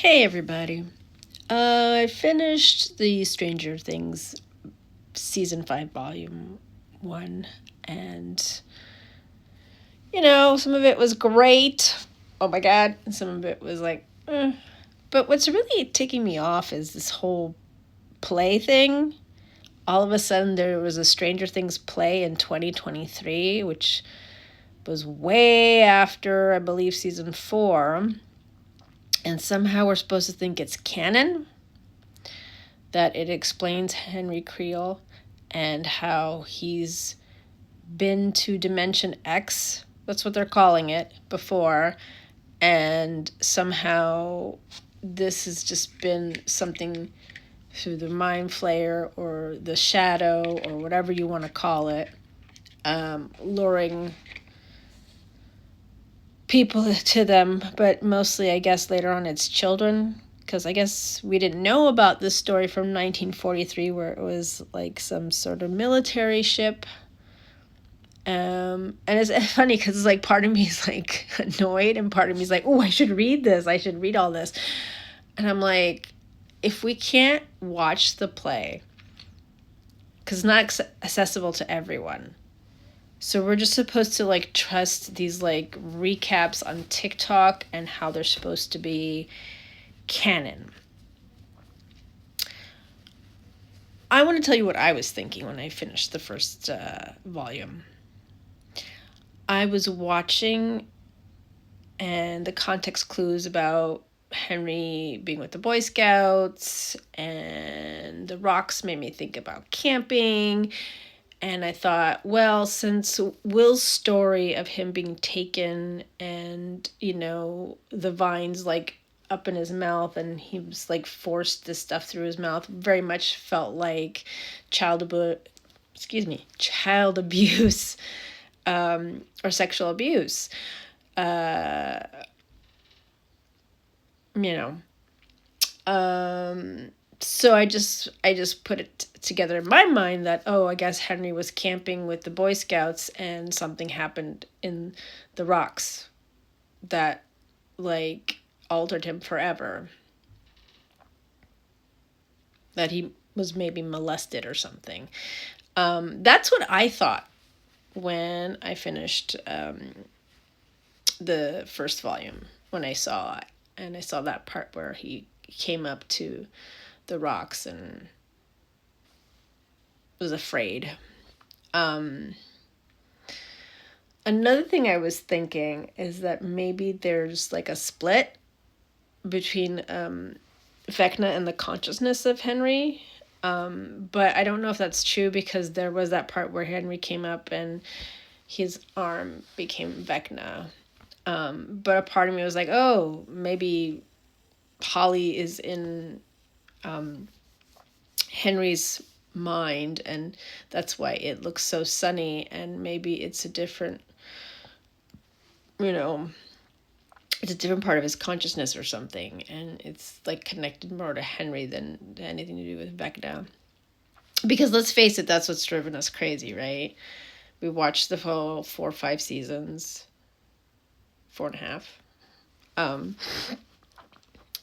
Hey everybody. I finished the Stranger Things season 5 volume 1 and some of it was great. Oh my god, and some of it was like But what's really taking me off is this whole play thing. All of a sudden there was a Stranger Things play in 2023, which was way after I believe season 4, and somehow we're supposed to think it's canon, that it explains Henry Creel and how he's been to Dimension X, that's what they're calling it, before, and somehow this has just been something through the Mind Flayer or the Shadow or whatever you want to call it, luring people to them, but mostly I guess later on it's children, because I guess we didn't know about this story from 1943 where it was like some sort of military ship. And it's funny because it's like part of me is like annoyed and part of me is like, oh, I should read this. I should read all this. And I'm like, if we can't watch the play, because it's not accessible to everyone, so we're just supposed to like trust these like recaps on TikTok and how they're supposed to be canon. I want to tell you what I was thinking when I finished the first volume. I was watching, and the context clues about Henry being with the Boy Scouts and the rocks made me think about camping. And I thought, well, since Will's story of him being taken and, the vines like up in his mouth and he was like forced this stuff through his mouth very much felt like child abuse or sexual abuse. Uh, you know. So I just put it together in my mind that, I guess Henry was camping with the Boy Scouts and something happened in the rocks that like altered him forever. That he was maybe molested or something. That's what I thought when I finished the first volume, when I saw it. And I saw that part where he came up to the rocks and was afraid. Another thing I was thinking is that maybe there's like a split between Vecna and the consciousness of Henry. But I don't know if that's true, because there was that part where Henry came up and his arm became Vecna. But a part of me was like, oh, maybe Holly is in Henry's mind, and that's why it looks so sunny, and maybe it's a different, it's a different part of his consciousness or something, and it's like connected more to Henry than anything to do with Vecna. Because let's face it, that's what's driven us crazy, right? We watched the whole 4 or 5 seasons, 4.5.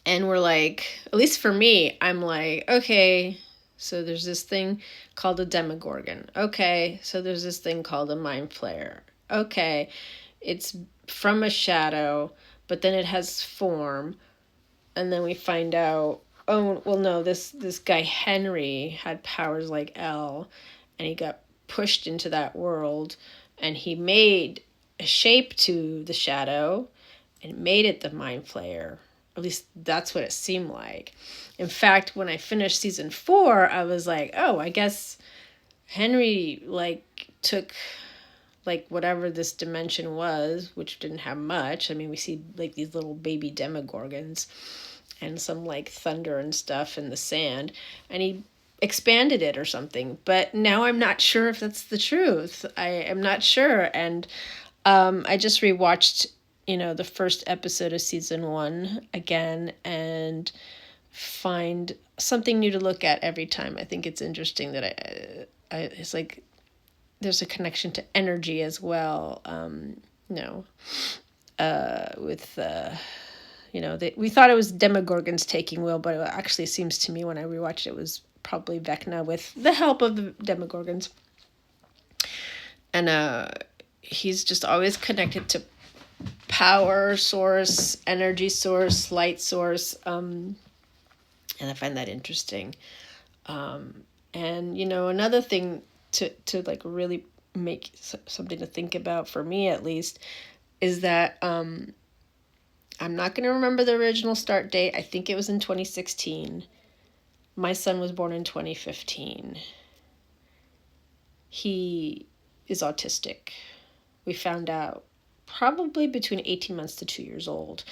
And we're like, at least for me, I'm like, okay, so there's this thing called a Demogorgon. Okay, so there's this thing called a Mind Flayer. Okay, it's from a shadow, but then it has form. And then we find out, oh, well, no, this guy Henry had powers like El, and he got pushed into that world, and he made a shape to the shadow and made it the Mind Flayer. At least that's what it seemed like. In fact, when I finished season 4, I was like, oh, I guess Henry like took like whatever this dimension was, which didn't have much. I mean, we see like these little baby demogorgons and some like thunder and stuff in the sand, and he expanded it or something. But now I'm not sure if that's the truth. I am not sure. And I just rewatched the first episode of season 1 again, and find something new to look at every time. I think it's interesting that it's like there's a connection to energy as well. With we thought it was Demogorgons taking Will, but it actually seems to me when I rewatched it was probably Vecna with the help of the Demogorgons. And he's just always connected to power source, energy source, light source. And I find that interesting. And another thing to like really make something to think about, for me at least, is that I'm not going to remember the original start date. I think it was in 2016. My son was born in 2015. He is autistic. We found out probably between 18 months to 2 years old.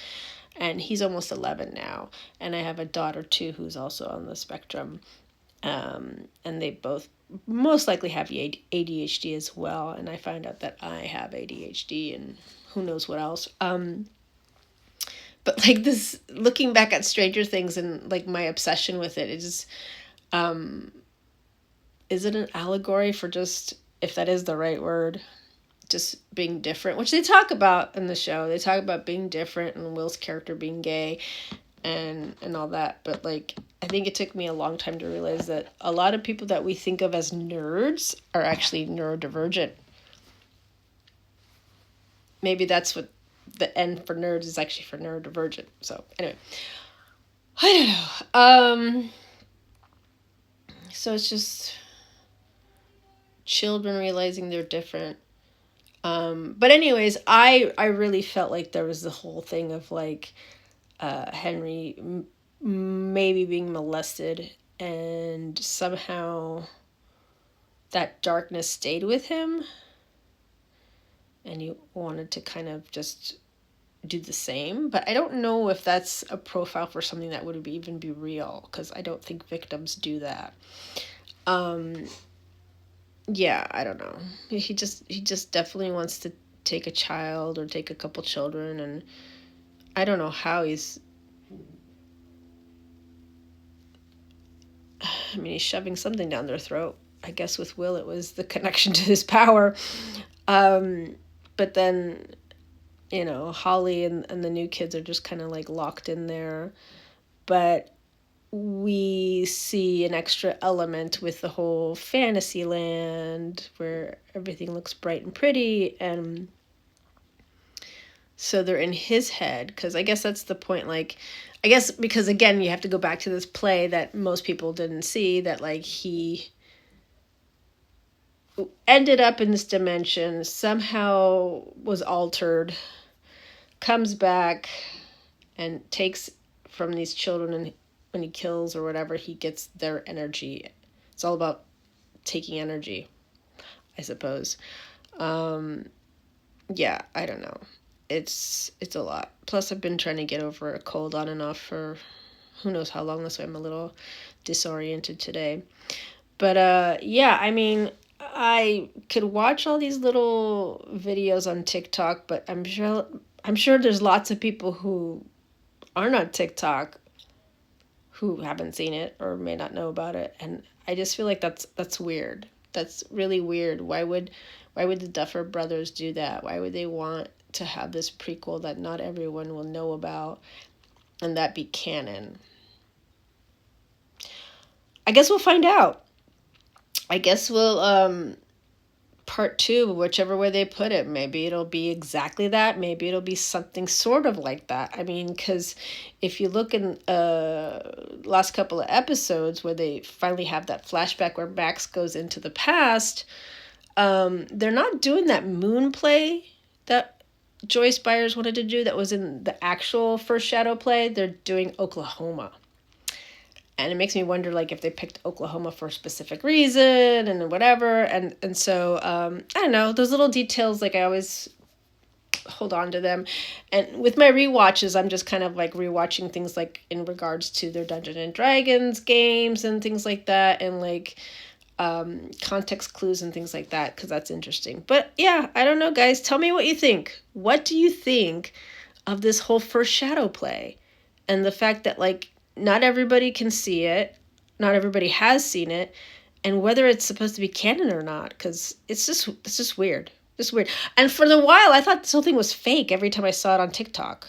And he's almost 11 now. And I have a daughter too who's also on the spectrum. And they both most likely have ADHD as well. And I found out that I have ADHD and who knows what else. But like this, looking back at Stranger Things and like my obsession with it, is it an allegory for just, if that is the right word, just being different, which they talk about in the show. They talk about being different and Will's character being gay and all that. But like, I think it took me a long time to realize that a lot of people that we think of as nerds are actually neurodivergent. Maybe that's what the N for nerds is actually for neurodivergent. So anyway, I don't know. So it's just children realizing they're different. But anyways, I really felt like there was the whole thing of like Henry maybe being molested, and somehow that darkness stayed with him, and he wanted to kind of just do the same. But I don't know if that's a profile for something that would even be real, because I don't think victims do that. Yeah, I don't know. He just definitely wants to take a child or take a couple children, and I don't know how he's shoving something down their throat. I guess with Will it was the connection to his power. But then, Holly and the new kids are just kind of like locked in there. But we see an extra element with the whole fantasy land where everything looks bright and pretty, and so they're in his head, because I guess that's the point. Like, I guess because again you have to go back to this play that most people didn't see, that like he ended up in this dimension, somehow was altered, comes back and takes from these children, and when he kills or whatever, he gets their energy. It's all about taking energy, I suppose. Yeah, I don't know. It's a lot. Plus, I've been trying to get over a cold on and off for who knows how long. That's why I'm a little disoriented today. But yeah, I could watch all these little videos on TikTok, but I'm sure there's lots of people who aren't on TikTok who haven't seen it or may not know about it, and I just feel like that's weird. That's really weird. Why would the Duffer Brothers do that? Why would they want to have this prequel that not everyone will know about and that be canon? I guess we'll find out. I guess we'll part 2, whichever way they put it. Maybe it'll be exactly that. Maybe it'll be something sort of like that. Because if you look in last couple of episodes where they finally have that flashback where Max goes into the past, they're not doing that moon play that Joyce Byers wanted to do that was in the actual first Shadow play. They're doing Oklahoma. And it makes me wonder, like, if they picked Oklahoma for a specific reason and whatever. And so, I don't know, those little details, like, I always hold on to them. And with my rewatches, I'm just kind of, like, rewatching things, like, in regards to their Dungeons and Dragons games and things like that. And, like, context clues and things like that, because that's interesting. But, yeah, I don't know, guys. Tell me what you think. What do you think of this whole first Shadow play? And the fact that, like, not everybody can see it. Not everybody has seen it. And whether it's supposed to be canon or not. Because it's just weird. Just weird. And for the while, I thought this whole thing was fake every time I saw it on TikTok.